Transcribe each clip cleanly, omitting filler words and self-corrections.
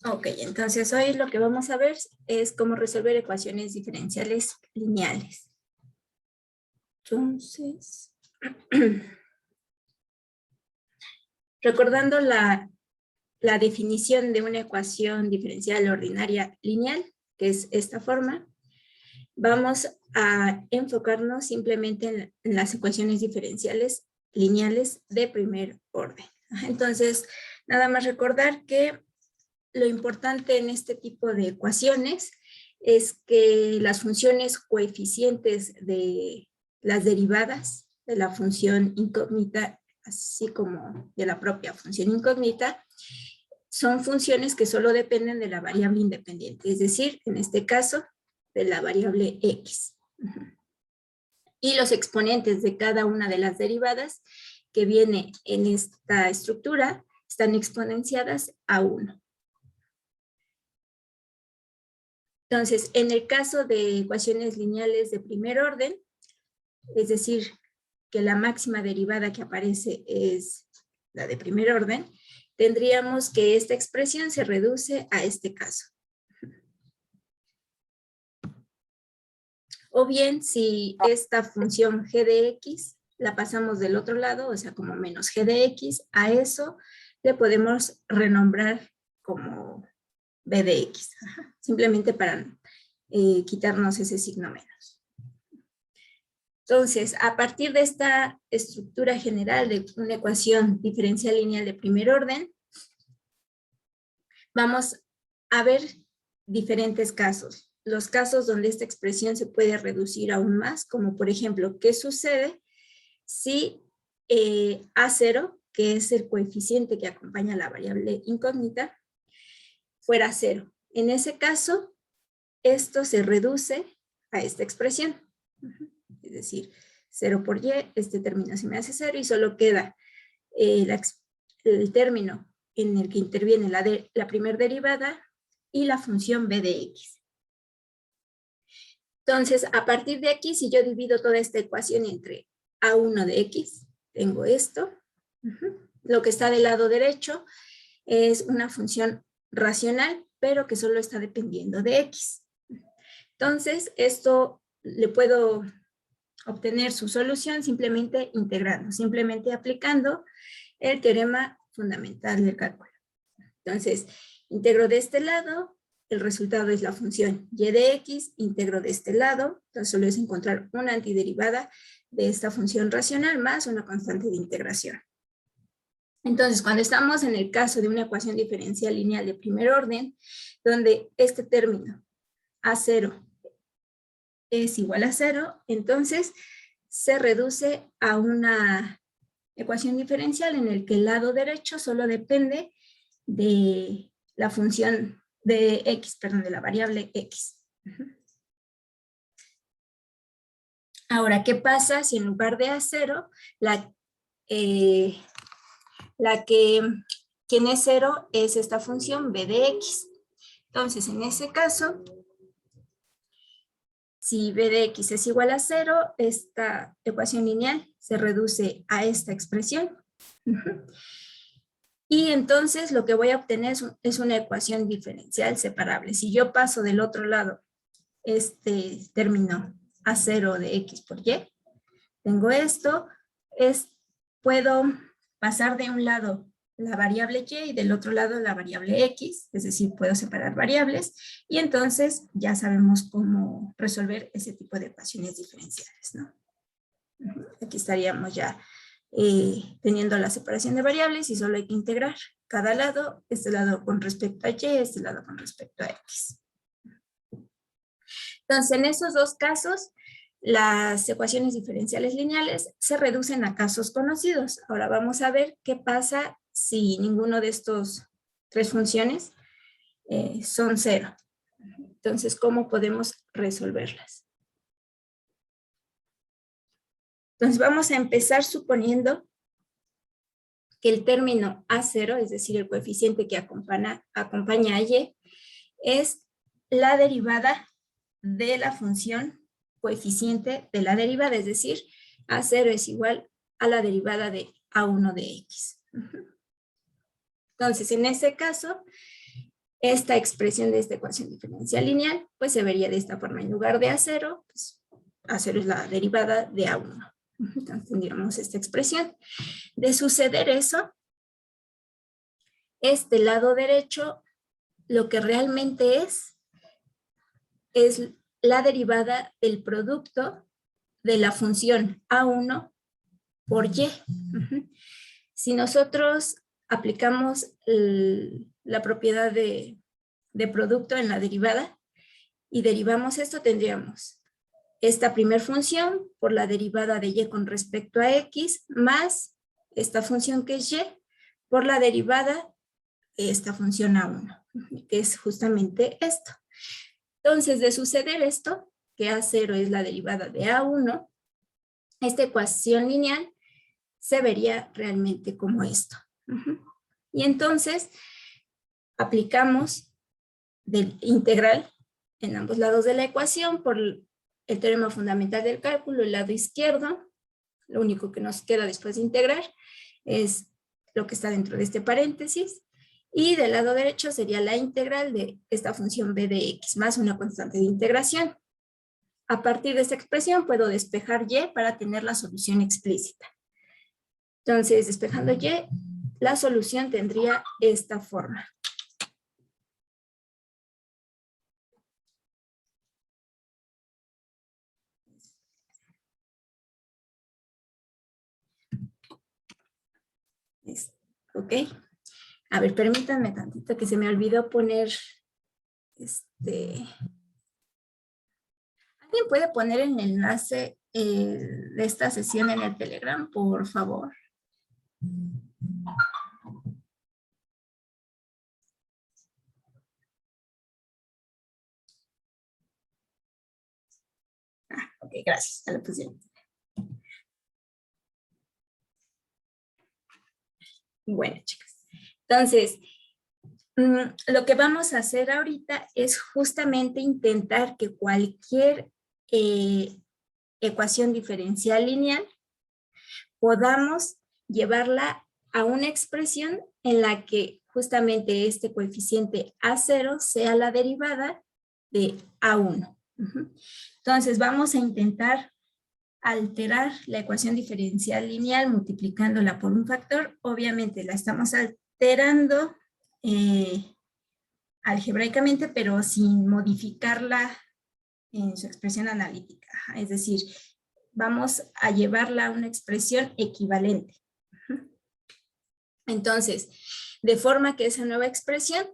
Ok, entonces hoy lo que vamos a ver es cómo resolver ecuaciones diferenciales lineales. Entonces, recordando la definición de una ecuación diferencial ordinaria lineal, que es esta forma, vamos a enfocarnos simplemente en las ecuaciones diferenciales lineales de primer orden. Entonces, nada más recordar que lo importante en este tipo de ecuaciones es que las funciones coeficientes de las derivadas de la función incógnita, así como de la propia función incógnita, son funciones que solo dependen de la variable independiente, es decir, en este caso, de la variable x. Y los exponentes de cada una de las derivadas que viene en esta estructura están exponenciadas a 1. Entonces, en el caso de ecuaciones lineales de primer orden, es decir, que la máxima derivada que aparece es la de primer orden, tendríamos que esta expresión se reduce a este caso. O bien, si esta función g de x la pasamos del otro lado, o sea, como menos g de x, a eso le podemos renombrar como b de x, simplemente para quitarnos ese signo menos. Entonces, a partir de esta estructura general de una ecuación diferencial lineal de primer orden, vamos a ver diferentes casos. Los casos donde esta expresión se puede reducir aún más, como por ejemplo, ¿qué sucede si A0, que es el coeficiente que acompaña a la variable incógnita, fuera 0? En ese caso, esto se reduce a esta expresión. Es decir, 0 por y, este término se me hace 0 y solo queda el término en el que interviene la primera derivada y la función b de x. Entonces, a partir de aquí, si yo divido toda esta ecuación entre a1 de x, tengo esto. Lo que está del lado derecho es una función racional, pero que solo está dependiendo de x. Entonces, esto le puedo obtener su solución simplemente integrando, simplemente aplicando el teorema fundamental del cálculo. Entonces, integro de este lado, el resultado es la función y de x, integro de este lado, entonces solo es encontrar una antiderivada de esta función racional más una constante de integración. Entonces, cuando estamos en el caso de una ecuación diferencial lineal de primer orden, donde este término A0 es igual a 0, entonces se reduce a una ecuación diferencial en el que el lado derecho solo depende de la función de x, perdón, de la variable x. Ahora, ¿qué pasa si en lugar de A0, quien es 0 es esta función b de x? Entonces, en ese caso, si b de x es igual a 0, esta ecuación lineal se reduce a esta expresión. Y entonces lo que voy a obtener es una ecuación diferencial separable. Si yo paso del otro lado este término A0 de x por y, tengo esto, puedo pasar de un lado la variable y y del otro lado la variable x, es decir, puedo separar variables y entonces ya sabemos cómo resolver ese tipo de ecuaciones diferenciales, ¿no? Aquí estaríamos ya teniendo la separación de variables y solo hay que integrar cada lado, este lado con respecto a y, este lado con respecto a x. Entonces, en esos dos casos, las ecuaciones diferenciales lineales se reducen a casos conocidos. Ahora vamos a ver qué pasa si ninguno de estos tres funciones son 0. Entonces, ¿cómo podemos resolverlas? Entonces, vamos a empezar suponiendo que el término A0, es decir, el coeficiente que acompaña a y, es la derivada de la función coeficiente de la derivada, es decir, A0 es igual a la derivada de A1 de x. Entonces, en este caso, esta expresión de esta ecuación diferencial lineal, pues se vería de esta forma. En lugar de A0, pues A0 es la derivada de A1. Entonces tendríamos esta expresión. De suceder eso, este lado derecho, lo que realmente es la derivada del producto de la función A1 por Y. Si nosotros aplicamos la propiedad de producto en la derivada y derivamos esto, tendríamos esta primer función por la derivada de Y con respecto a X más esta función que es Y por la derivada de esta función A1, que es justamente esto. Entonces, de suceder esto, que A0 es la derivada de A1, esta ecuación lineal se vería realmente como esto. Y entonces, aplicamos del integral en ambos lados de la ecuación por el teorema fundamental del cálculo, el lado izquierdo. Lo único que nos queda después de integrar es lo que está dentro de este paréntesis. Y del lado derecho sería la integral de esta función b de x más una constante de integración. A partir de esta expresión puedo despejar y para tener la solución explícita. Entonces, despejando y, la solución tendría esta forma. Ok. A ver, permítanme tantito que se me olvidó poner ¿Alguien puede poner el enlace de esta sesión en el Telegram, por favor? Ok, gracias, ya lo pusieron. Bueno, chicas. Entonces, lo que vamos a hacer ahorita es justamente intentar que cualquier ecuación diferencial lineal podamos llevarla a una expresión en la que justamente este coeficiente A0 sea la derivada de A1. Entonces vamos a intentar alterar la ecuación diferencial lineal multiplicándola por un factor. Obviamente la estamos alterando algebraicamente, pero sin modificarla en su expresión analítica. Es decir, vamos a llevarla a una expresión equivalente. Entonces, de forma que esa nueva expresión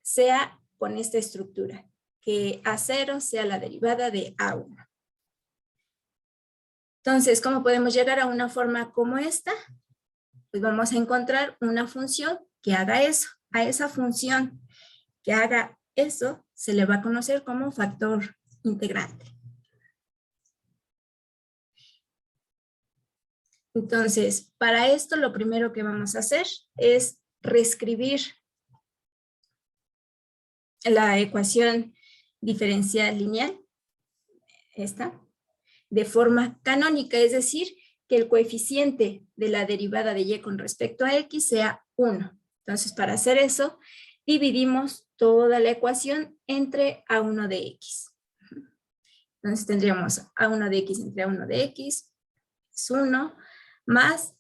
sea con esta estructura, que A0 sea la derivada de A1. Entonces, ¿cómo podemos llegar a una forma como esta? Pues vamos a encontrar una función que haga eso. A esa función que haga eso se le va a conocer como factor integrante. Entonces, para esto lo primero que vamos a hacer es reescribir la ecuación diferencial lineal, esta, de forma canónica, es decir, que el coeficiente de la derivada de y con respecto a x sea 1. Entonces, para hacer eso, dividimos toda la ecuación entre a1 de x. Entonces, tendríamos a1 de x entre a1 de x es 1, más,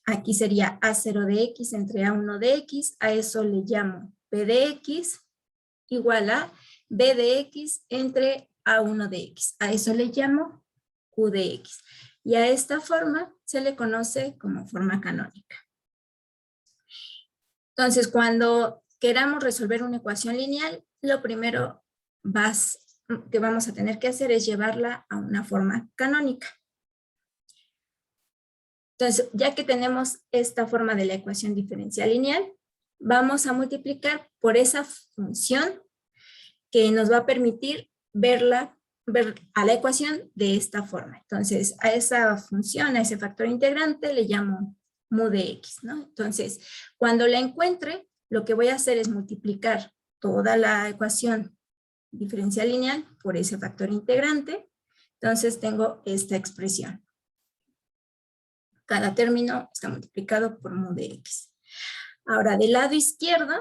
aquí sería a0 de x entre a1 de x, a eso le llamo p de x, igual a b de x entre a1 de x. A eso le llamo q de x. Y a esta forma se le conoce como forma canónica. Entonces, cuando queramos resolver una ecuación lineal, lo primero que vamos a tener que hacer es llevarla a una forma canónica. Entonces, ya que tenemos esta forma de la ecuación diferencial lineal, vamos a multiplicar por esa función que nos va a permitir ver a la ecuación de esta forma. Entonces, a esa función, a ese factor integrante, le llamo mu de x, ¿no? Entonces, cuando la encuentre, lo que voy a hacer es multiplicar toda la ecuación diferencial lineal por ese factor integrante. Entonces, tengo esta expresión. Cada término está multiplicado por mu de x. Ahora, del lado izquierdo,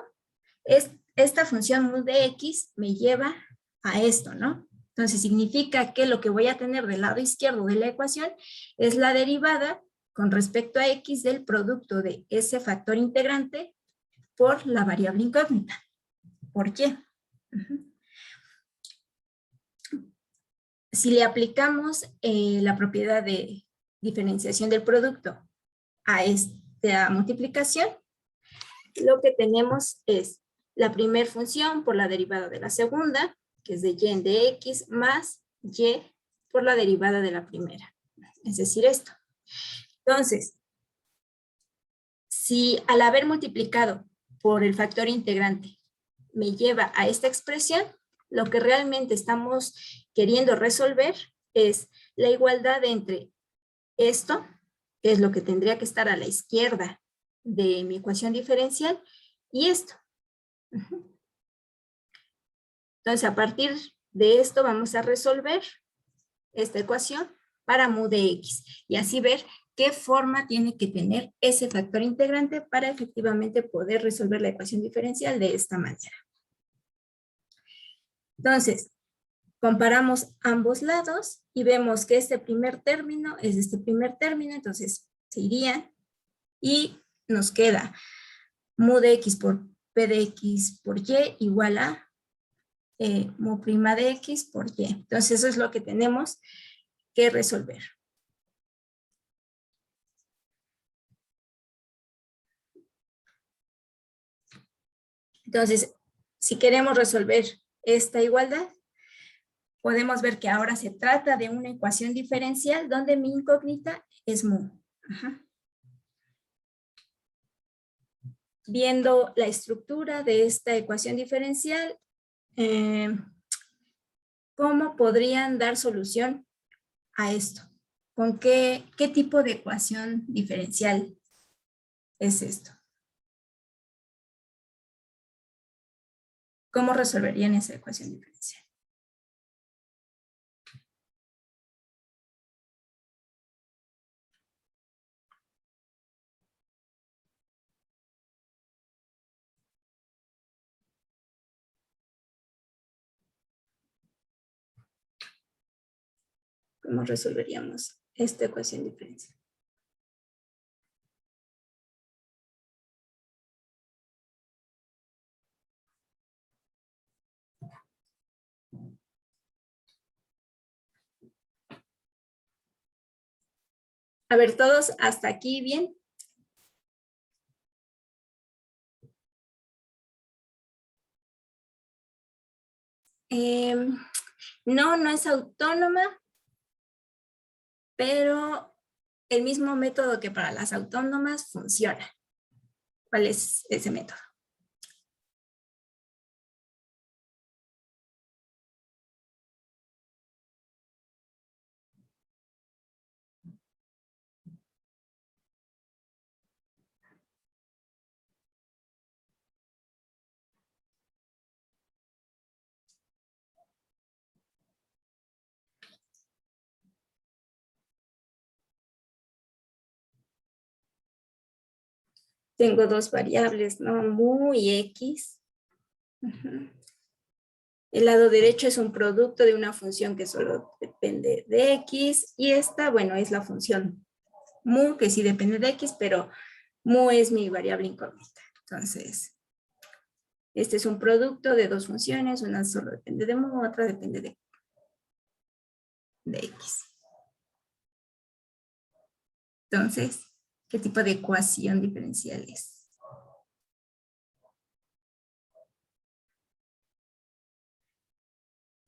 esta función mu de x me lleva a esto, ¿no? Entonces significa que lo que voy a tener del lado izquierdo de la ecuación es la derivada con respecto a x del producto de ese factor integrante por la variable incógnita. ¿Por qué? Si le aplicamos la propiedad de diferenciación del producto a esta multiplicación, lo que tenemos es la primera función por la derivada de la segunda, que es de y en de x, más y por la derivada de la primera. Es decir, esto. Entonces, si al haber multiplicado por el factor integrante me lleva a esta expresión, lo que realmente estamos queriendo resolver es la igualdad entre esto, que es lo que tendría que estar a la izquierda de mi ecuación diferencial, y esto. Entonces, a partir de esto vamos a resolver esta ecuación para mu de x y así ver qué forma tiene que tener ese factor integrante para efectivamente poder resolver la ecuación diferencial de esta manera. Entonces, comparamos ambos lados y vemos que este primer término es este primer término, entonces se irían y nos queda mu de x por p de x por y igual a mu prima de x por y. Entonces eso es lo que tenemos que resolver. Entonces, si queremos resolver esta igualdad, podemos ver que ahora se trata de una ecuación diferencial donde mi incógnita es mu. Ajá. Viendo la estructura de esta ecuación diferencial, ¿cómo podrían dar solución a esto? ¿Con qué tipo de ecuación diferencial es esto? ¿Cómo resolverían esa ecuación diferencial? ¿Cómo resolveríamos esta ecuación diferencial? A ver, todos hasta aquí, ¿bien? No, no es autónoma, pero el mismo método que para las autónomas funciona. ¿Cuál es ese método? Tengo dos variables, ¿no? Mu y x. El lado derecho es un producto de una función que solo depende de x y esta, bueno, es la función mu que sí depende de x, pero mu es mi variable incógnita. Entonces, este es un producto de dos funciones, una solo depende de mu, otra depende de x. Entonces, ¿qué tipo de ecuación diferencial es?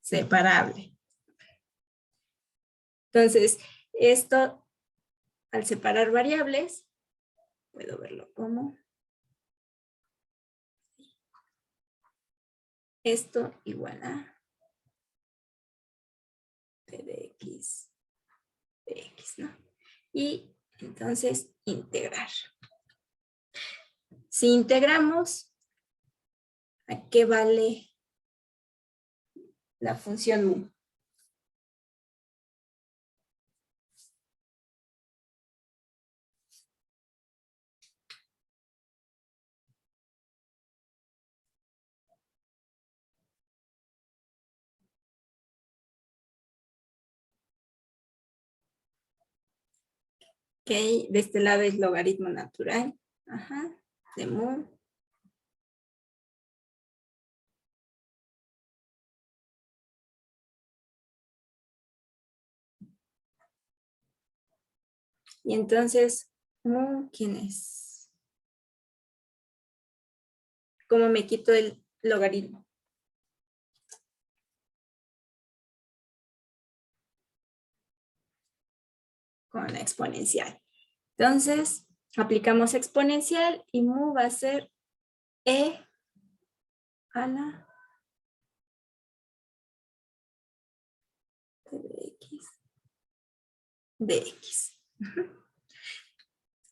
Separable. Entonces, esto, al separar variables, puedo verlo como esto igual a p de x, ¿no? Y entonces integrar. Si integramos, ¿a qué vale la función mu? Ok, de este lado es logaritmo natural. Ajá, de mu. Y entonces, mu, ¿quién es? ¿Cómo me quito el logaritmo? Con la exponencial. Entonces, aplicamos exponencial y mu va a ser e a la de x.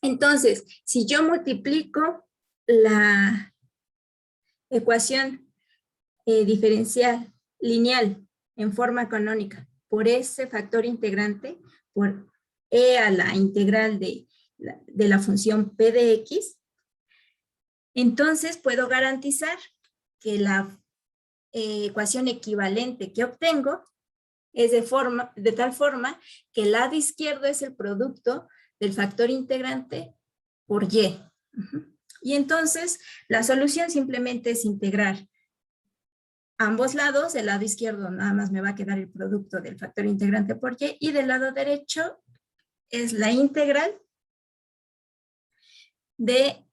Entonces, si yo multiplico la ecuación diferencial lineal en forma canónica por ese factor integrante, por e a la integral de la función p de x, entonces puedo garantizar que la ecuación equivalente que obtengo es de tal forma que el lado izquierdo es el producto del factor integrante por y. Y entonces la solución simplemente es integrar ambos lados. Del lado izquierdo nada más me va a quedar el producto del factor integrante por y del lado derecho es la integral del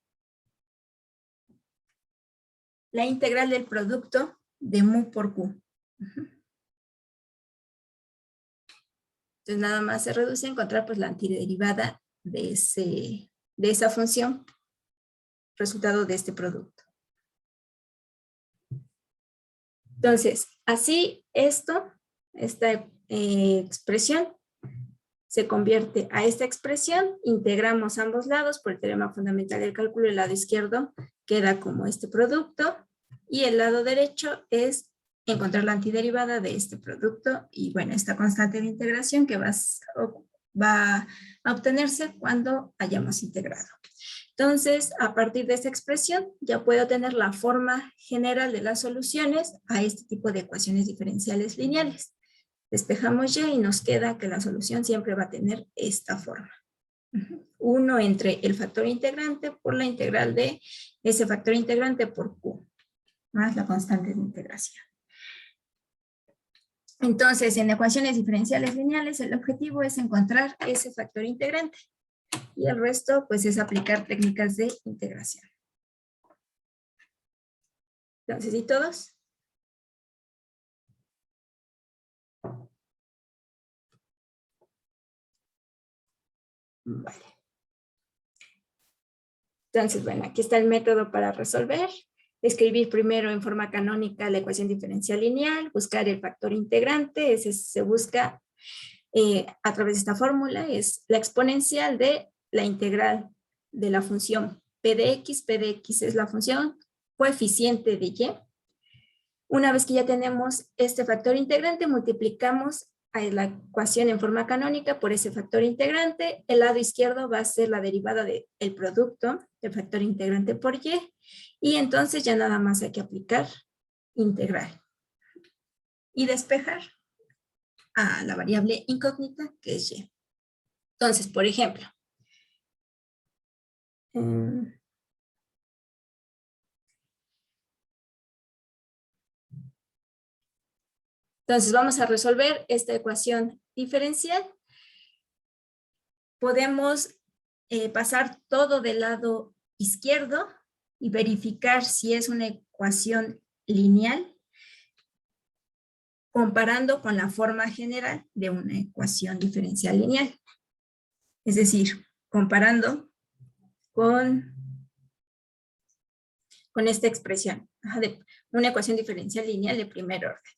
producto de mu por q. Entonces nada más se reduce a encontrar pues la antiderivada de esa función, resultado de este producto. Entonces, así esta expresión se convierte a esta expresión, integramos ambos lados por el teorema fundamental del cálculo. El lado izquierdo queda como este producto y el lado derecho es encontrar la antiderivada de este producto y bueno, esta constante de integración que va a obtenerse cuando hayamos integrado. Entonces, a partir de esta expresión, ya puedo tener la forma general de las soluciones a este tipo de ecuaciones diferenciales lineales. Despejamos y nos queda que la solución siempre va a tener esta forma. 1 entre el factor integrante por la integral de ese factor integrante por Q, más la constante de integración. Entonces, en ecuaciones diferenciales lineales, el objetivo es encontrar ese factor integrante. Y el resto, pues, es aplicar técnicas de integración. Entonces, ¿y todos? Vale. Entonces, bueno, aquí está el método para resolver. Escribir primero en forma canónica la ecuación diferencial lineal, buscar el factor integrante, ese se busca a través de esta fórmula, es la exponencial de la integral de la función p de x es la función coeficiente de y. Una vez que ya tenemos este factor integrante, multiplicamos a la ecuación en forma canónica por ese factor integrante. El lado izquierdo va a ser la derivada del producto del factor integrante por y entonces ya nada más hay que aplicar integral y despejar a la variable incógnita que es y. Entonces, por ejemplo, entonces vamos a resolver esta ecuación diferencial. Podemos pasar todo del lado izquierdo y verificar si es una ecuación lineal, comparando con la forma general de una ecuación diferencial lineal. Es decir, comparando con esta expresión de una ecuación diferencial lineal de primer orden.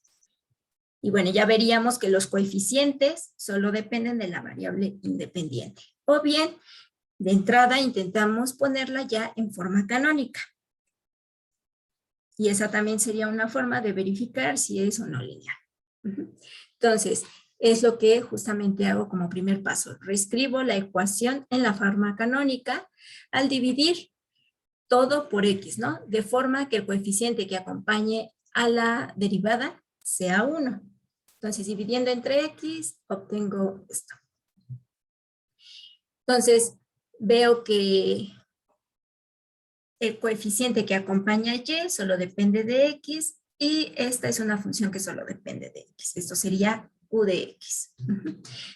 Y bueno, ya veríamos que los coeficientes solo dependen de la variable independiente. O bien, de entrada intentamos ponerla ya en forma canónica. Y esa también sería una forma de verificar si es o no lineal. Entonces, es lo que justamente hago como primer paso. Reescribo la ecuación en la forma canónica al dividir todo por x, ¿no? De forma que el coeficiente que acompañe a la derivada sea 1. Entonces, dividiendo entre x, obtengo esto. Entonces, veo que el coeficiente que acompaña a y solo depende de x y esta es una función que solo depende de x. Esto sería q de x.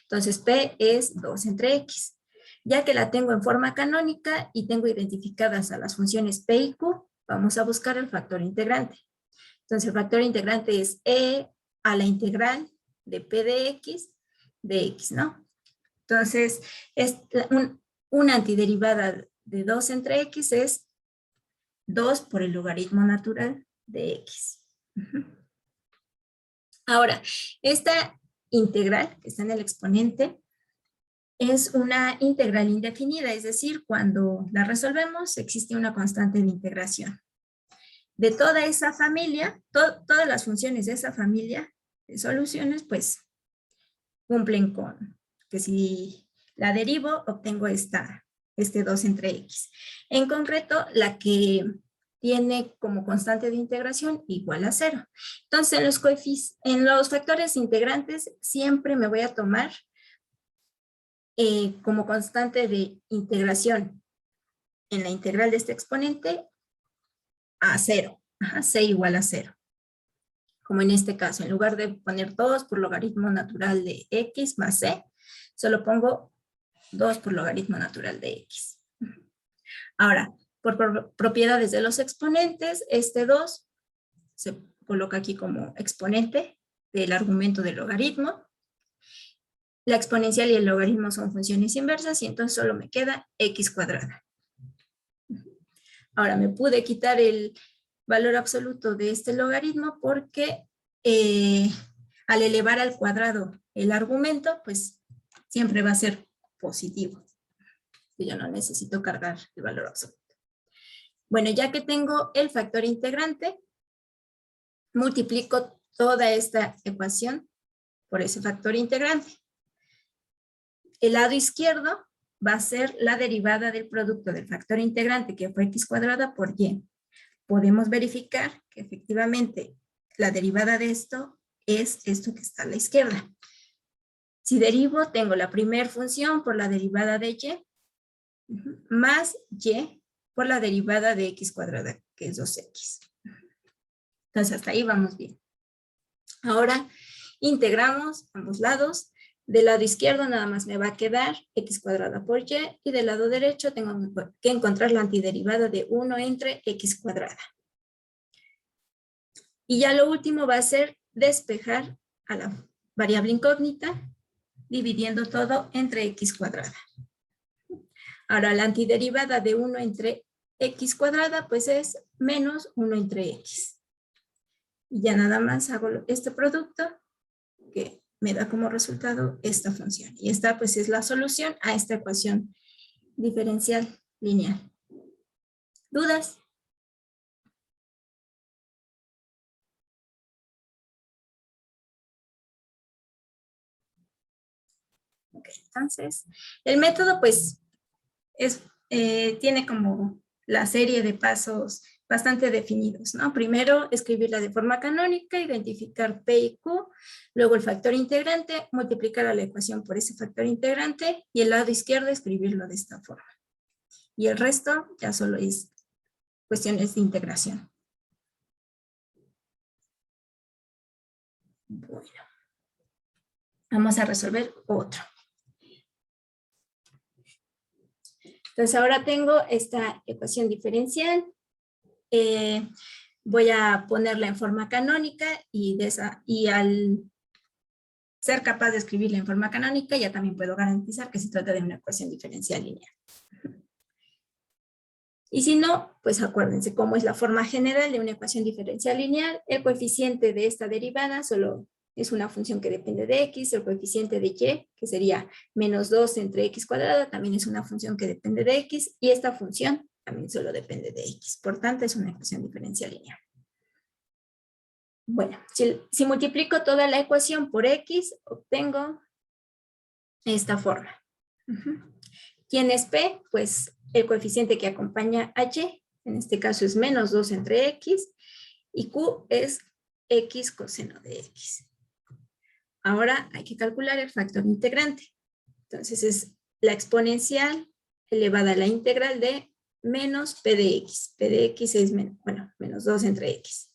Entonces, p es 2 entre x. Ya que la tengo en forma canónica y tengo identificadas a las funciones p y q, vamos a buscar el factor integrante. Entonces, el factor integrante es e a la integral de p de x, ¿no? Entonces, una antiderivada de 2 entre x es 2 por el logaritmo natural de x. Ahora, esta integral que está en el exponente es una integral indefinida, es decir, cuando la resolvemos existe una constante de integración. De toda esa familia, todas las funciones de esa familia de soluciones, pues cumplen con que si la derivo, obtengo este 2 entre x. En concreto, la que tiene como constante de integración igual a 0. Entonces, en los factores integrantes siempre me voy a tomar como constante de integración en la integral de este exponente a 0. C igual a 0. Como en este caso, en lugar de poner 2 por logaritmo natural de x más c, solo pongo 2 por logaritmo natural de x. Ahora, por propiedades de los exponentes, este 2 se coloca aquí como exponente del argumento del logaritmo. La exponencial y el logaritmo son funciones inversas y entonces solo me queda x cuadrada. Ahora, me pude quitar el valor absoluto de este logaritmo porque al elevar al cuadrado el argumento, pues siempre va a ser positivo. Yo no necesito cargar el valor absoluto. Bueno, ya que tengo el factor integrante, multiplico toda esta ecuación por ese factor integrante. El lado izquierdo va a ser la derivada del producto del factor integrante, que fue x cuadrada por y. Podemos verificar que efectivamente la derivada de esto es esto que está a la izquierda. Si derivo, tengo la primera función por la derivada de y, más y por la derivada de x cuadrada, que es 2x. Entonces, hasta ahí vamos bien. Ahora, integramos ambos lados. Del lado izquierdo nada más me va a quedar x cuadrada por y del lado derecho tengo que encontrar la antiderivada de 1 entre x cuadrada. Y ya lo último va a ser despejar a la variable incógnita dividiendo todo entre x cuadrada. Ahora la antiderivada de 1 entre x cuadrada pues es menos 1 entre x. Y ya nada más hago este producto que me da como resultado esta función. Y esta pues es la solución a esta ecuación diferencial lineal. ¿Dudas? Ok, entonces, el método pues tiene como la serie de pasos bastante definidos, ¿no? Primero, escribirla de forma canónica, identificar P y Q, luego el factor integrante, multiplicar a la ecuación por ese factor integrante y el lado izquierdo escribirlo de esta forma. Y el resto ya solo es cuestiones de integración. Bueno, vamos a resolver otro. Entonces ahora tengo esta ecuación diferencial. Voy a ponerla en forma canónica y al ser capaz de escribirla en forma canónica ya también puedo garantizar que se trata de una ecuación diferencial lineal. Y si no, pues acuérdense cómo es la forma general de una ecuación diferencial lineal. El coeficiente de esta derivada solo es una función que depende de x. El coeficiente de y, que sería menos 2 entre x cuadrada, también es una función que depende de x. Y esta función también solo depende de x. Por tanto, es una ecuación diferencial lineal. Bueno, si multiplico toda la ecuación por x, obtengo esta forma. ¿Quién es p? Pues el coeficiente que acompaña a y, en este caso es menos 2 entre x, y q es x coseno de x. Ahora hay que calcular el factor integrante. Entonces es la exponencial elevada a la integral de menos p de x. P de x es, menos 2 entre x.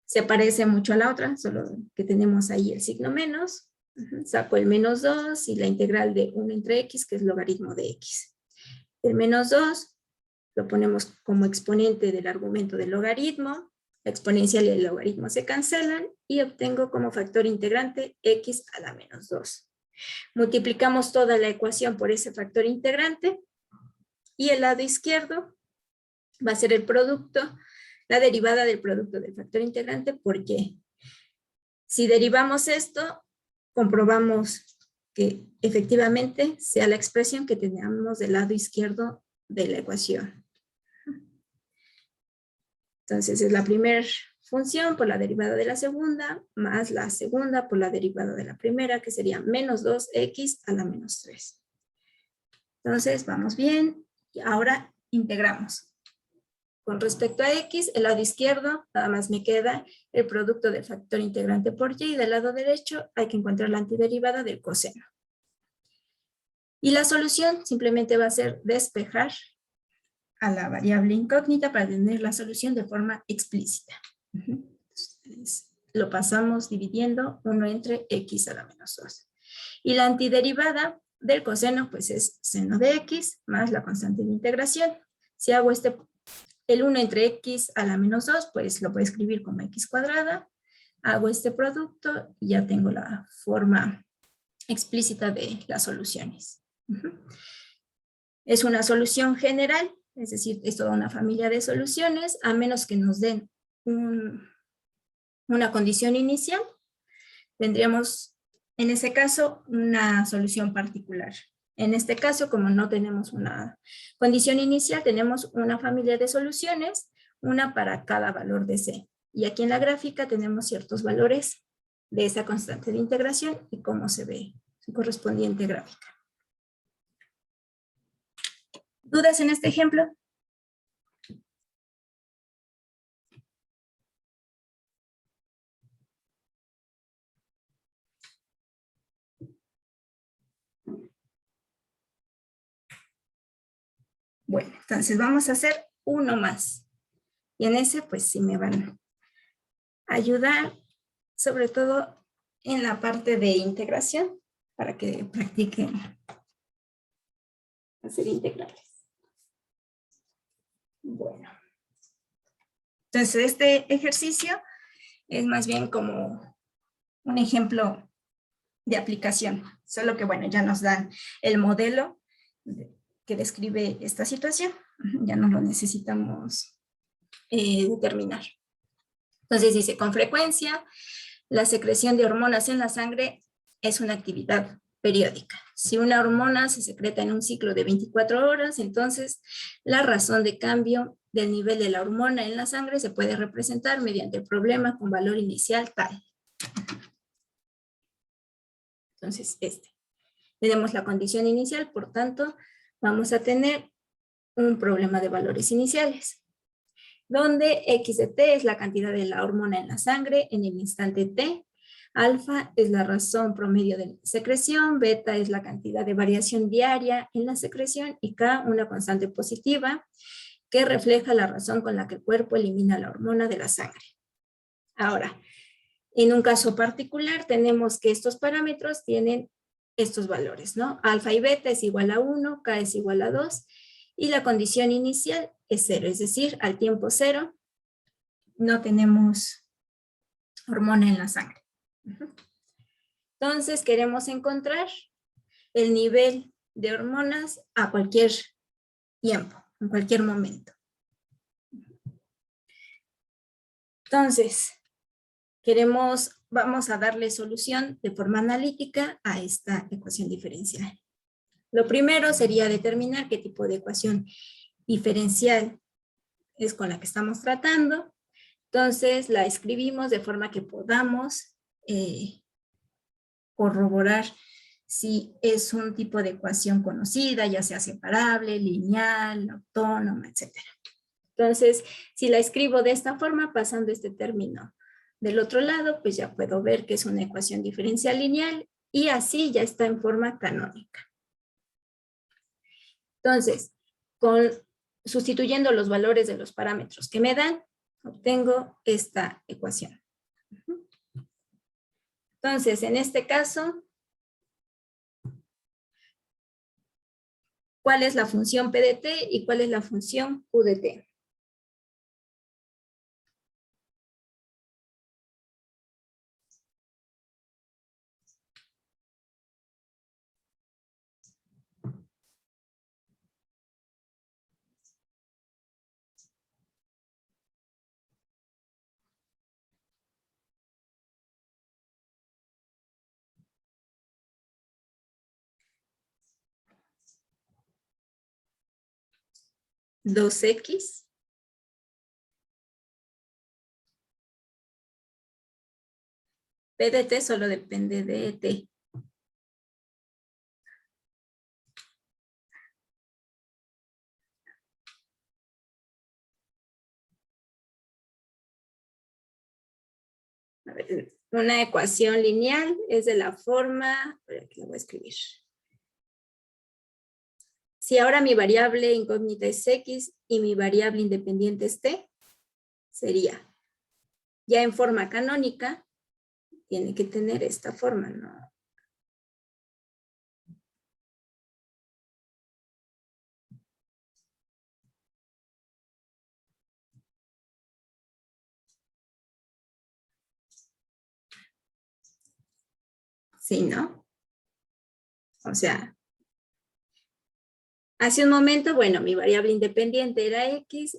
Se parece mucho a la otra, solo que tenemos ahí el signo menos. Saco el menos 2 y la integral de 1 entre x, que es logaritmo de x. El menos 2 lo ponemos como exponente del argumento del logaritmo. La exponencial y el logaritmo se cancelan y obtengo como factor integrante x a la menos 2. Multiplicamos toda la ecuación por ese factor integrante y el lado izquierdo va a ser el producto, la derivada del producto del factor integrante por y. Si derivamos esto, comprobamos que efectivamente sea la expresión que tenemos del lado izquierdo de la ecuación. Entonces es la primera función por la derivada de la segunda, más la segunda por la derivada de la primera, que sería menos 2x a la menos 3. Entonces vamos bien, y ahora integramos. Con respecto a x, el lado izquierdo nada más me queda el producto del factor integrante por y, y del lado derecho hay que encontrar la antiderivada del coseno. Y la solución simplemente va a ser despejar a la variable incógnita para tener la solución de forma explícita. Entonces, lo pasamos dividiendo 1 entre x a la menos 2. Y la antiderivada del coseno pues es seno de x más la constante de integración. Si hago el 1 entre x a la menos 2, pues lo puedo escribir como x cuadrada. Hago este producto y ya tengo la forma explícita de las soluciones. Es una solución general, es decir, es toda una familia de soluciones, a menos que nos den una condición inicial. Tendríamos, en ese caso, una solución particular. En este caso, como no tenemos una condición inicial, tenemos una familia de soluciones, una para cada valor de C. Y aquí en la gráfica tenemos ciertos valores de esa constante de integración y cómo se ve su correspondiente gráfica. ¿Dudas en este ejemplo? Bueno, entonces vamos a hacer uno más. Y en ese, pues sí me van a ayudar, sobre todo en la parte de integración, para que practiquen hacer integrales. Bueno. Entonces, este ejercicio es más bien como un ejemplo de aplicación, solo que, bueno, ya nos dan el modelo que describe esta situación. Ya no lo necesitamos determinar. Entonces dice, con frecuencia, la secreción de hormonas en la sangre es una actividad periódica. Si una hormona se secreta en un ciclo de 24 horas, entonces la razón de cambio del nivel de la hormona en la sangre se puede representar mediante el problema con valor inicial tal. Entonces, tenemos la condición inicial, por tanto, vamos a tener un problema de valores iniciales, donde x de t es la cantidad de la hormona en la sangre en el instante t, alfa es la razón promedio de secreción, beta es la cantidad de variación diaria en la secreción y k una constante positiva que refleja la razón con la que el cuerpo elimina la hormona de la sangre. Ahora, en un caso particular tenemos que estos parámetros tienen estos valores, ¿no? Alfa y beta es igual a 1, k es igual a 2 y la condición inicial es 0, es decir, al tiempo 0 no tenemos hormona en la sangre. Entonces queremos encontrar el nivel de hormonas a cualquier tiempo, en cualquier momento. Entonces, vamos a darle solución de forma analítica a esta ecuación diferencial. Lo primero sería determinar qué tipo de ecuación diferencial es con la que estamos tratando. Entonces la escribimos de forma que podamos corroborar si es un tipo de ecuación conocida, ya sea separable, lineal, autónoma, etc. Entonces, si la escribo de esta forma, pasando este término del otro lado, pues ya puedo ver que es una ecuación diferencial lineal y así ya está en forma canónica. Entonces, sustituyendo los valores de los parámetros que me dan, obtengo esta ecuación. Entonces, en este caso, ¿cuál es la función P de t y cuál es la función Q de t? ¿2x? P de t solo depende de t. A ver, una ecuación lineal es de la forma, aquí lo voy a escribir. Si ahora mi variable incógnita es x y mi variable independiente es t, sería, ya en forma canónica, tiene que tener esta forma, ¿no? Sí, ¿no? O sea, hace un momento, bueno, mi variable independiente era x,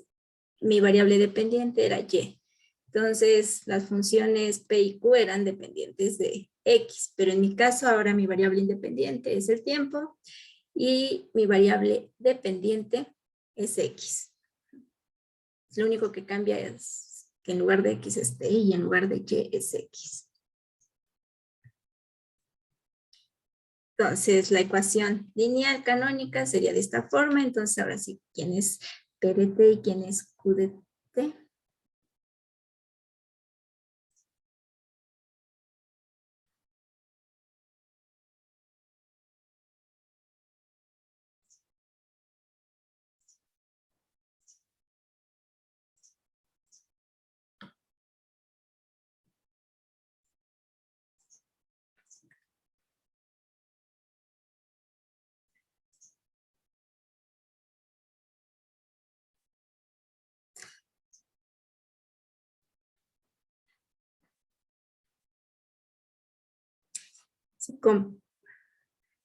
mi variable dependiente era y. Entonces, las funciones p y q eran dependientes de x, pero en mi caso ahora mi variable independiente es el tiempo y mi variable dependiente es x. Lo único que cambia es que en lugar de x es t y en lugar de y es x. Entonces, la ecuación lineal canónica sería de esta forma. Entonces, ahora sí, ¿quién es P de t y quién es Q de t?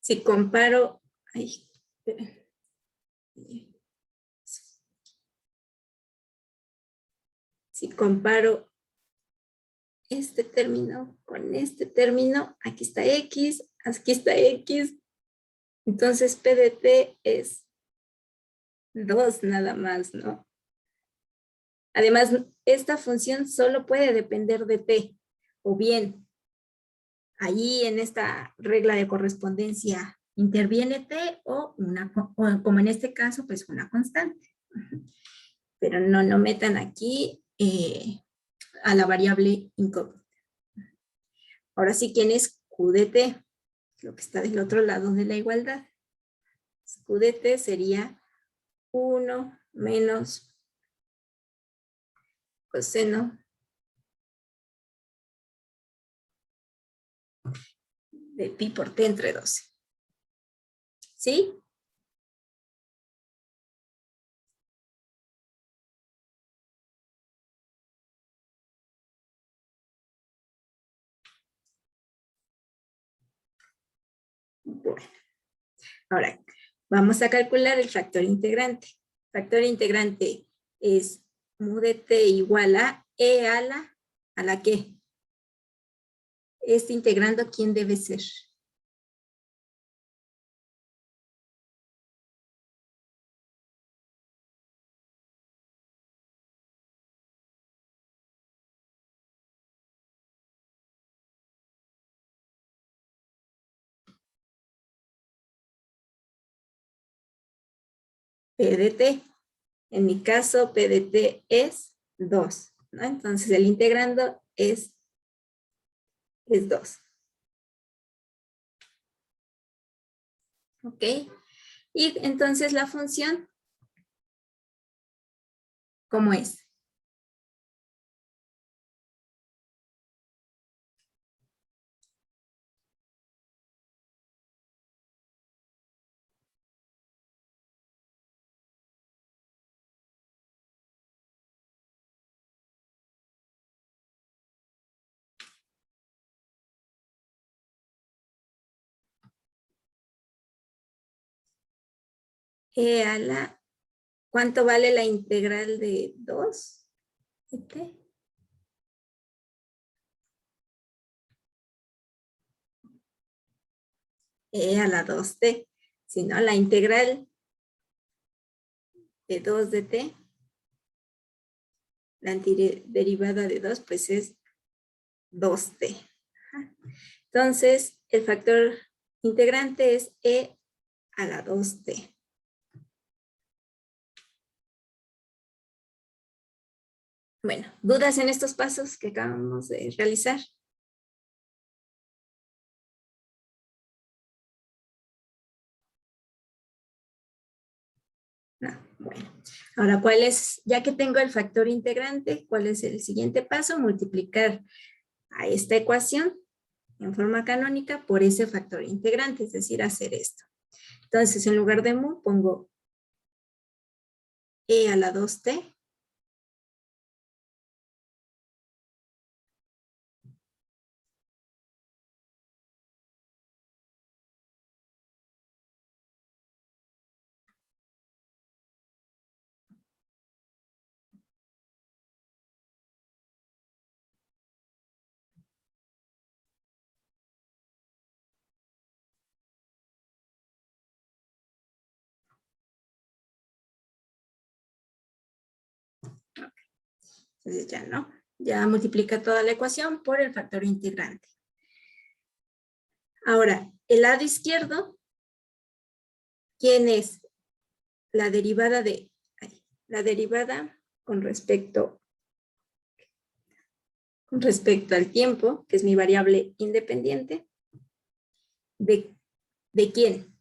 Si comparo, ay, esperen. Si comparo este término con este término, aquí está x, aquí está x, entonces P de t es 2 nada más, ¿no? Además, esta función solo puede depender de t, o bien, allí en esta regla de correspondencia interviene t o como en este caso, pues una constante. Pero no metan aquí a la variable incógnita. Ahora sí, ¿quién es Q de t? Lo que está del otro lado de la igualdad. Q de t sería 1 menos coseno de pi por t entre 12. ¿Sí? Bueno, ahora vamos a calcular el factor integrante. El factor integrante es mu de t igual a e a la que. Este integrando, ¿quién debe ser? P de t. En mi caso, P de t es 2, ¿no? Entonces, el integrando es 2. ¿Ok? Y entonces la función, ¿cómo es? E a la, ¿cuánto vale la integral de 2 de t? E a la 2t. Si no, la integral de 2 de t, la antiderivada de 2, pues es 2t. Entonces, el factor integrante es e a la 2t. Bueno, ¿dudas en estos pasos que acabamos de realizar? No, bueno. Ahora, ¿cuál es, ya que tengo el factor integrante, cuál es el siguiente paso? Multiplicar a esta ecuación en forma canónica por ese factor integrante, es decir, hacer esto. Entonces, en lugar de mu, pongo e a la 2t. Entonces ya no, ya multiplica toda la ecuación por el factor integrante. Ahora, el lado izquierdo, ¿quién es? La derivada de, la derivada con respecto al tiempo, que es mi variable independiente, ¿de quién?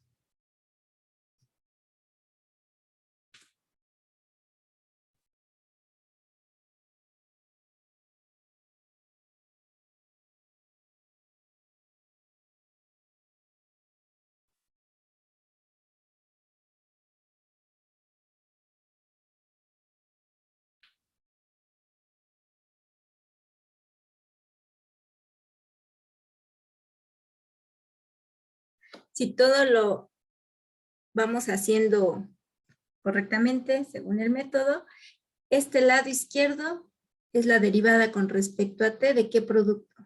Si todo lo vamos haciendo correctamente según el método, este lado izquierdo es la derivada con respecto a t, ¿de qué producto?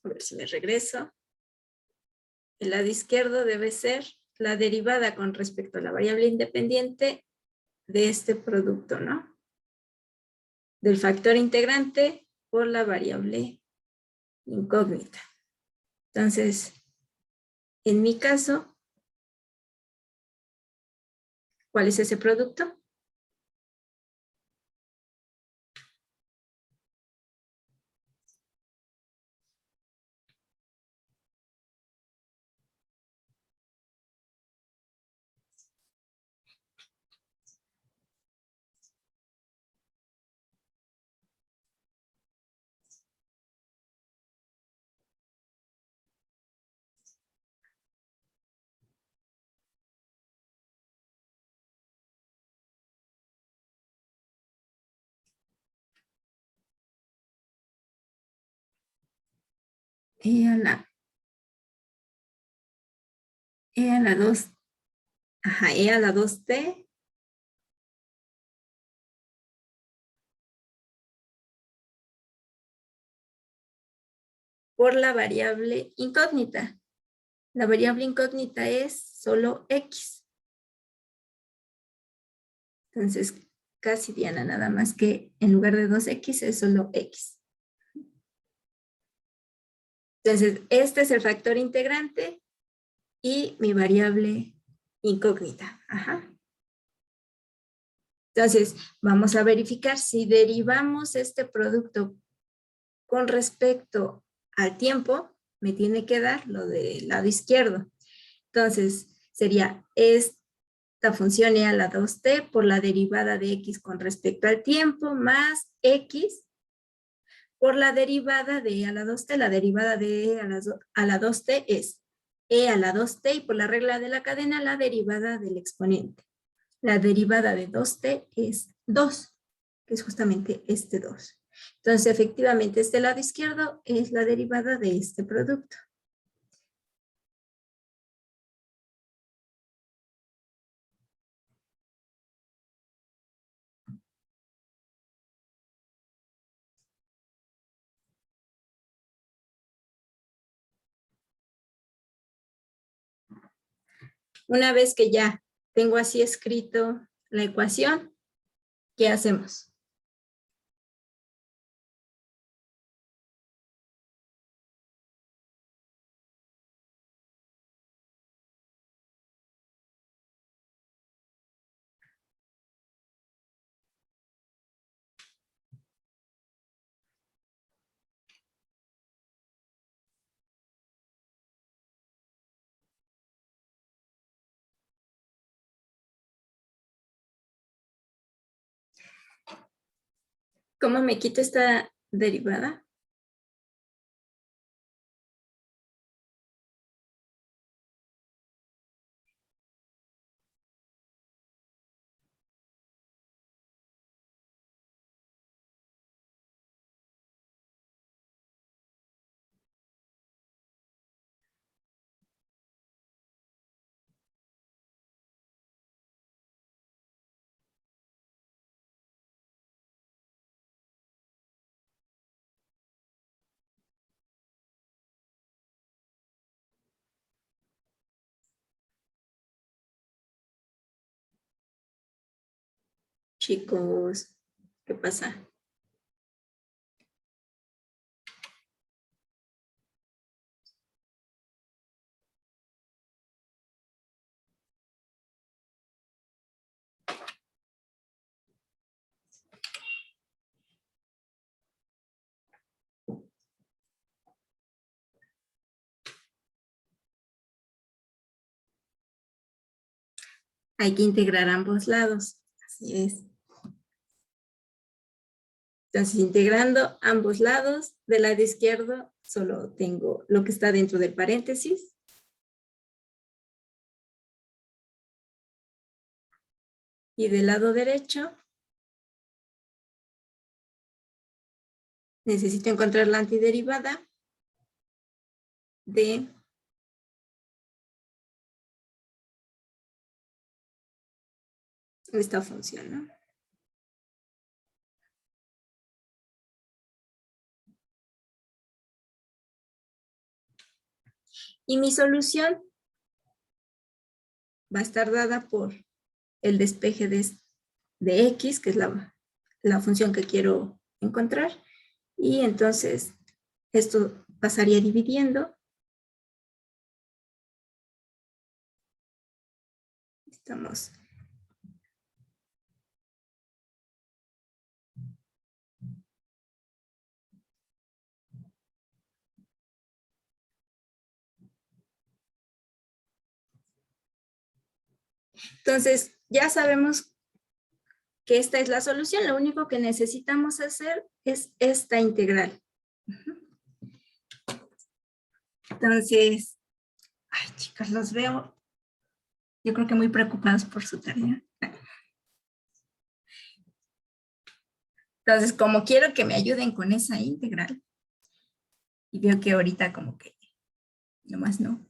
A ver si me regreso. El lado izquierdo debe ser la derivada con respecto a la variable independiente de este producto, ¿no? Del factor integrante por la variable incógnita. Entonces, en mi caso, ¿cuál es ese producto? E a la, E a la 2, ajá, E a la 2t por la variable incógnita. La variable incógnita es solo X. Entonces, casi Diana, nada más que en lugar de 2X es solo X. Entonces, este es el factor integrante y mi variable incógnita. Ajá. Entonces, vamos a verificar si derivamos este producto con respecto al tiempo, me tiene que dar lo del lado izquierdo. Entonces, sería esta función e a la 2t por la derivada de x con respecto al tiempo más x por la derivada de e a la 2t. La derivada de e a la 2t es e a la 2t y por la regla de la cadena la derivada del exponente. La derivada de 2t es 2, que es justamente este 2. Entonces, efectivamente, este lado izquierdo es la derivada de este producto. Una vez que ya tengo así escrito la ecuación, ¿qué hacemos? ¿Cómo me quito esta derivada? Chicos, ¿qué pasa? Hay que integrar ambos lados. Así es. Entonces, integrando ambos lados, del lado izquierdo solo tengo lo que está dentro del paréntesis. Y del lado derecho, necesito encontrar la antiderivada de esta función, ¿no? Y mi solución va a estar dada por el despeje de x, que es la función que quiero encontrar. Y entonces esto pasaría dividiendo. Estamos. Entonces, ya sabemos que esta es la solución. Lo único que necesitamos hacer es esta integral. Entonces, ay, chicas, los veo, yo creo que muy preocupados por su tarea. Entonces, como quiero que me ayuden con esa integral, y veo que ahorita como que nomás no.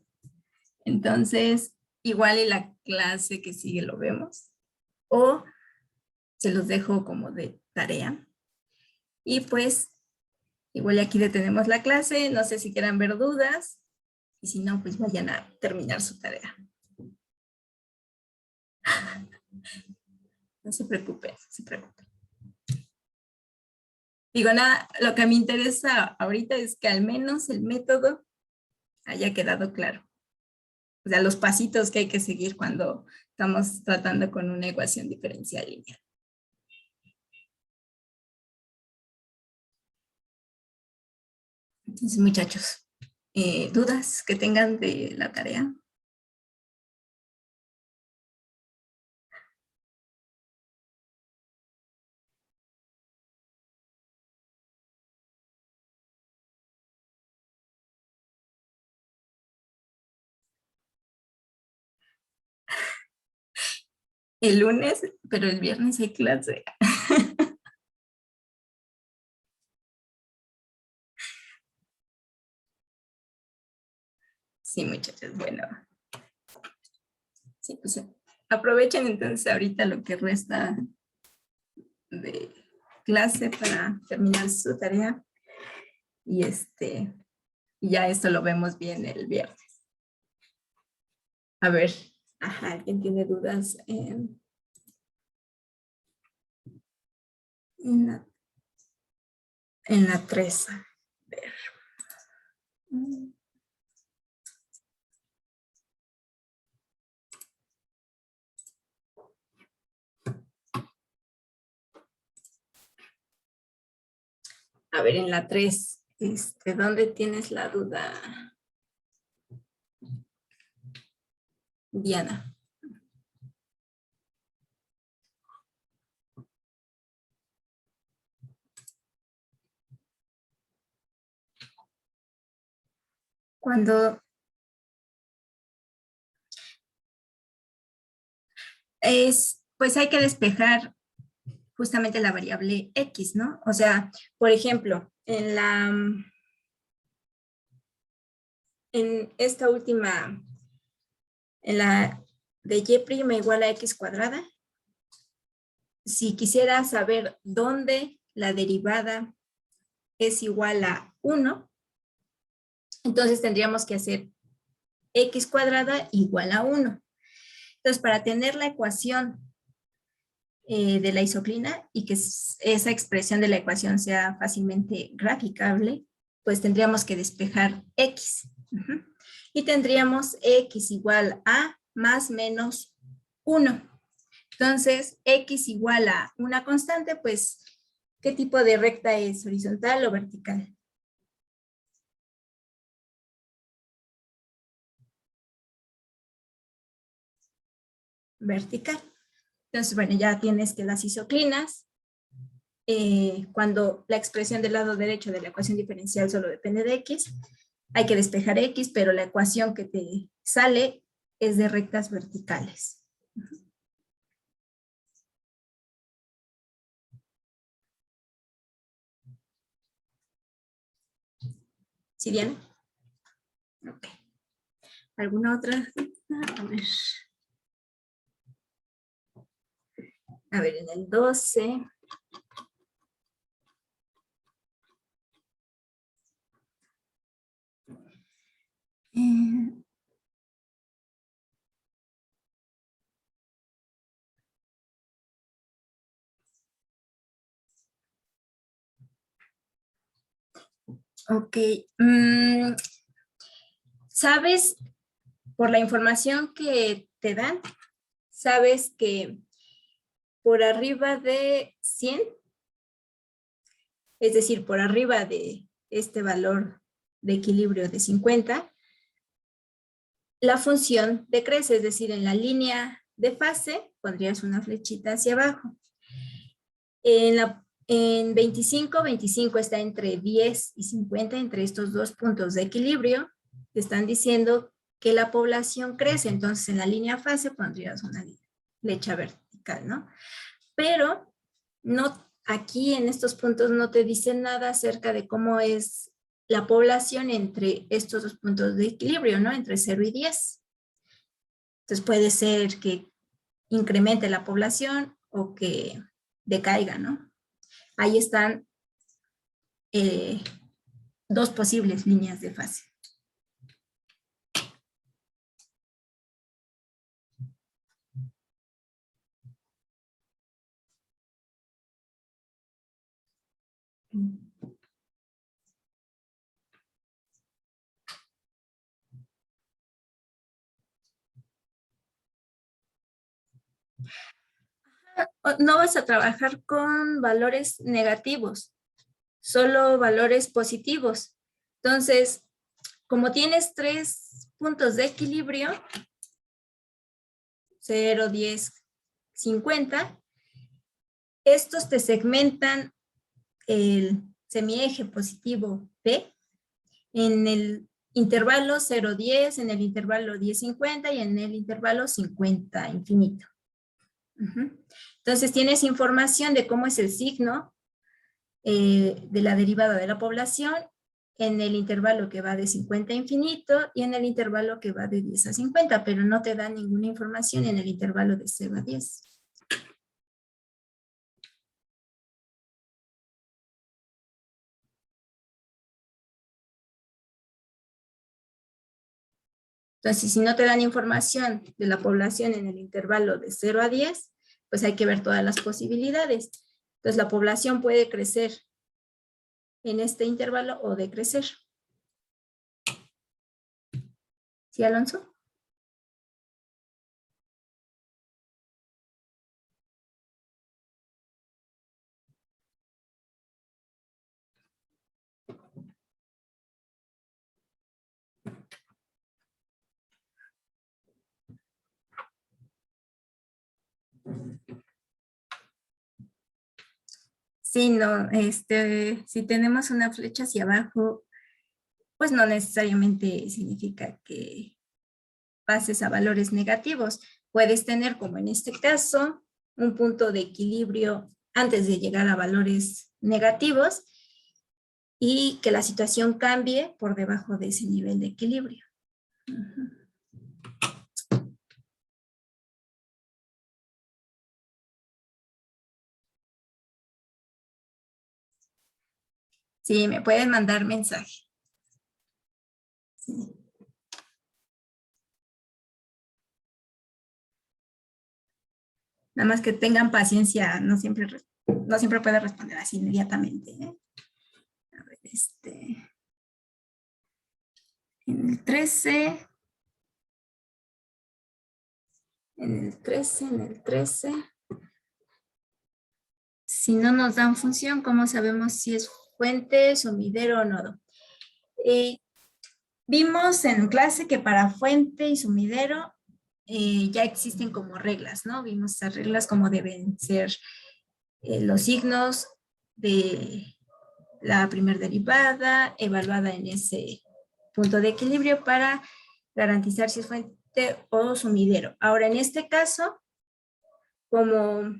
Entonces, igual en la clase que sigue lo vemos. O se los dejo como de tarea. Y pues, igual aquí detenemos la clase. No sé si quieran ver dudas. Y si no, pues vayan a terminar su tarea. No se preocupen, no se preocupen. Digo, nada, lo que me interesa ahorita es que al menos el método haya quedado claro. O sea, los pasitos que hay que seguir cuando estamos tratando con una ecuación diferencial lineal. Entonces, muchachos, ¿dudas que tengan de la tarea? El lunes, pero el viernes hay clase. Sí, muchachos, bueno. Sí, pues aprovechen entonces ahorita lo que resta de clase para terminar su tarea. Y ya esto lo vemos bien el viernes. A ver, ajá, ¿alguien tiene dudas en la 3? A ver. A ver, en la 3, ¿dónde tienes la duda? Diana. Cuando pues hay que despejar justamente la variable X, ¿no? O sea, por ejemplo, en esta última, en la de y igual a X cuadrada, si quisiera saber dónde la derivada es igual a 1, entonces tendríamos que hacer X cuadrada igual a 1. Entonces, para tener la ecuación de la isoclina y que esa expresión de la ecuación sea fácilmente graficable, pues tendríamos que despejar X. Y tendríamos X igual a más menos 1. Entonces, X igual a una constante, pues, ¿qué tipo de recta es? ¿Horizontal o vertical? Vertical. Entonces, bueno, ya tienes que las isoclinas, cuando la expresión del lado derecho de la ecuación diferencial solo depende de X, hay que despejar X, pero la ecuación que te sale es de rectas verticales. ¿Sí, Diana? Ok. ¿Alguna otra? A ver. A ver, en el 12. Ok. ¿Sabes, por la información que te dan, sabes que por arriba de 100, es decir, por arriba de este valor de equilibrio de 50, la función decrece, es decir, en la línea de fase pondrías una flechita hacia abajo. En 25 está entre 10 y 50, entre estos dos puntos de equilibrio. Te están diciendo que la población crece, entonces en la línea fase pondrías una flecha vertical, ¿no? Pero no, aquí en estos puntos no te dicen nada acerca de cómo es la población entre estos dos puntos de equilibrio, ¿no? Entre 0 y 10. Entonces puede ser que incremente la población o que decaiga, ¿no? Ahí están dos posibles líneas de fase. No vas a trabajar con valores negativos, solo valores positivos. Entonces, como tienes 3 puntos de equilibrio, 0, 10, 50, estos te segmentan el semieje positivo P en el intervalo 0, 10, en el intervalo 10, 50 y en el intervalo 50 infinito. Entonces tienes información de cómo es el signo de la derivada de la población en el intervalo que va de 50 a infinito y en el intervalo que va de 10 a 50, pero no te da ninguna información en el intervalo de 0 a 10. Entonces, si no te dan información de la población en el intervalo de 0 a 10, pues hay que ver todas las posibilidades. Entonces, la población puede crecer en este intervalo o decrecer. ¿Sí, Alonso? Sí, no, si tenemos una flecha hacia abajo, pues no necesariamente significa que pases a valores negativos. Puedes tener, como en este caso, un punto de equilibrio antes de llegar a valores negativos y que la situación cambie por debajo de ese nivel de equilibrio. Sí, me pueden mandar mensaje. Sí. Nada más que tengan paciencia, no siempre puede responder así inmediatamente. A ver, en el 13, en el 13. Si no nos dan función, ¿cómo sabemos si es fuente, sumidero o nodo? Vimos en clase que para fuente y sumidero ya existen como reglas, ¿no? Vimos esas reglas como deben ser los signos de la primer derivada, evaluada en ese punto de equilibrio para garantizar si es fuente o sumidero. Ahora, en este caso, como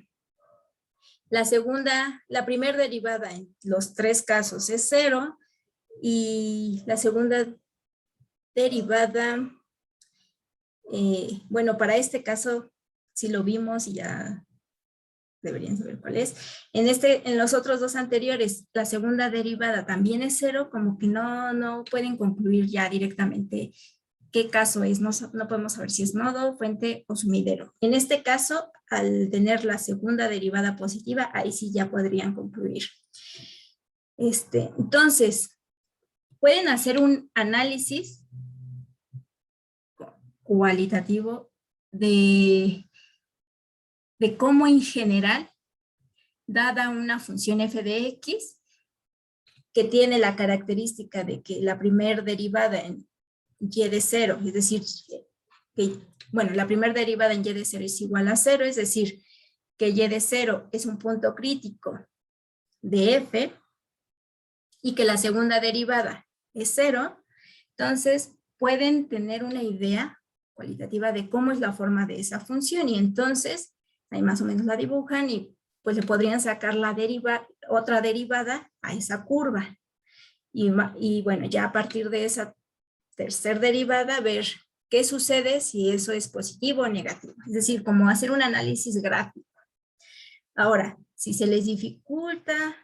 la primera derivada en los 3 casos es 0 y la segunda derivada, bueno, para este caso, si lo vimos y ya deberían saber cuál es. En los otros 2 anteriores, la segunda derivada también es 0, como que no pueden concluir ya directamente qué caso es. No podemos saber si es nodo, fuente o sumidero. En este caso, al tener la segunda derivada positiva, ahí sí ya podrían concluir. Entonces, pueden hacer un análisis cualitativo de cómo en general, dada una función f de x, que tiene la característica de que la primera derivada en y de 0, es decir, que, bueno, la primera derivada en y de 0 es igual a 0, es decir, que y de 0 es un punto crítico de f y que la segunda derivada es 0, entonces pueden tener una idea cualitativa de cómo es la forma de esa función y entonces ahí más o menos la dibujan y pues le podrían sacar otra derivada a esa curva. Y bueno, ya a partir de esa tercera derivada, ver qué sucede si eso es positivo o negativo. Es decir, como hacer un análisis gráfico. Ahora, si se les dificulta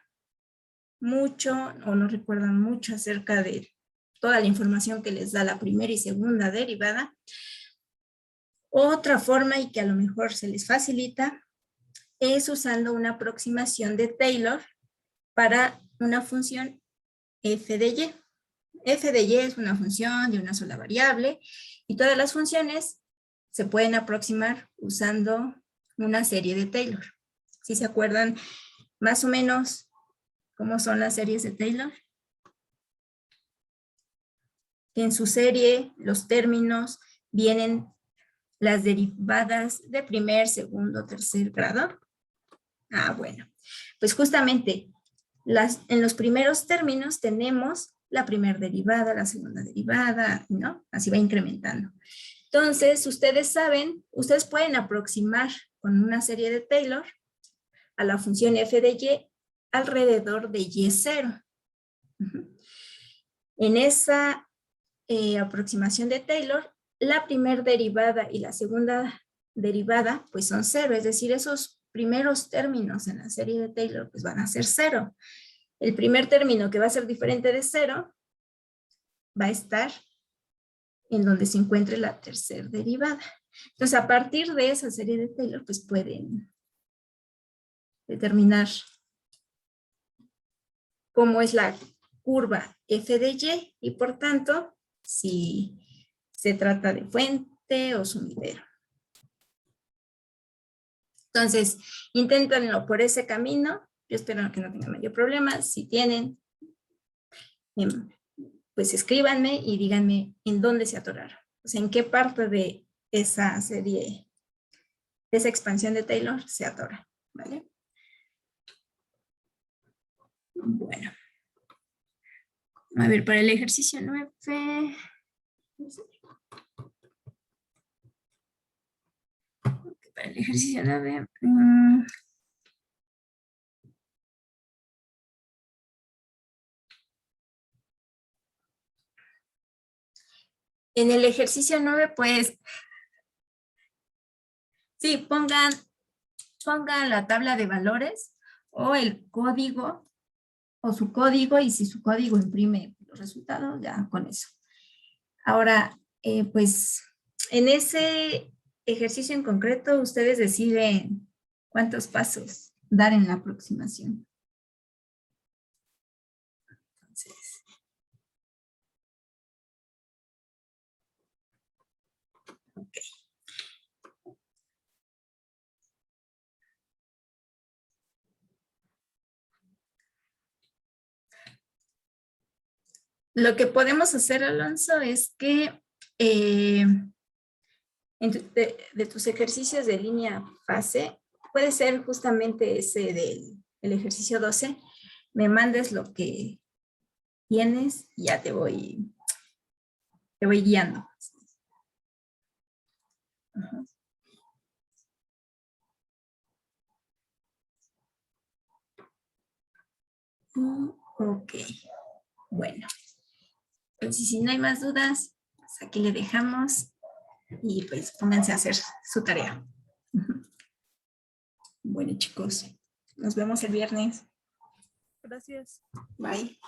mucho o no recuerdan mucho acerca de toda la información que les da la primera y segunda derivada, otra forma y que a lo mejor se les facilita es usando una aproximación de Taylor para una función f de y. F de y es una función de una sola variable y todas las funciones se pueden aproximar usando una serie de Taylor. ¿Sí se acuerdan más o menos cómo son las series de Taylor? En su serie, los términos vienen las derivadas de primer, segundo, tercer grado. Ah, bueno. Pues justamente en los primeros términos tenemos la primera derivada, la segunda derivada, ¿no? Así va incrementando. Entonces, ustedes saben, ustedes pueden aproximar con una serie de Taylor a la función f de y alrededor de y0. En esa aproximación de Taylor, la primera derivada y la segunda derivada pues son 0, es decir, esos primeros términos en la serie de Taylor pues van a ser 0. El primer término que va a ser diferente de 0 va a estar en donde se encuentre la tercera derivada. Entonces, a partir de esa serie de Taylor, pues pueden determinar cómo es la curva f de y por tanto, si se trata de fuente o sumidero. Entonces, inténtenlo por ese camino. Yo espero que no tengan mayor problema. Si tienen, pues escríbanme y díganme en dónde se atoraron. O sea, en qué parte de esa serie, de esa expansión de Taylor se atora, ¿vale? Bueno. A ver, para el ejercicio 9. Para el ejercicio 9. En el ejercicio 9, pues, sí, pongan la tabla de valores o el código o su código, y si su código imprime los resultados, ya con eso. Ahora, pues, en ese ejercicio en concreto, ustedes deciden cuántos pasos dar en la aproximación. Entonces, ok. Lo que podemos hacer, Alonso, es que de tus ejercicios de línea fase, puede ser justamente ese del ejercicio 12, me mandes lo que tienes y ya te voy guiando. Ajá. Ok, bueno. Entonces, si no hay más dudas, pues aquí le dejamos y pues pónganse a hacer su tarea. Bueno, chicos, nos vemos el viernes. Gracias. Bye.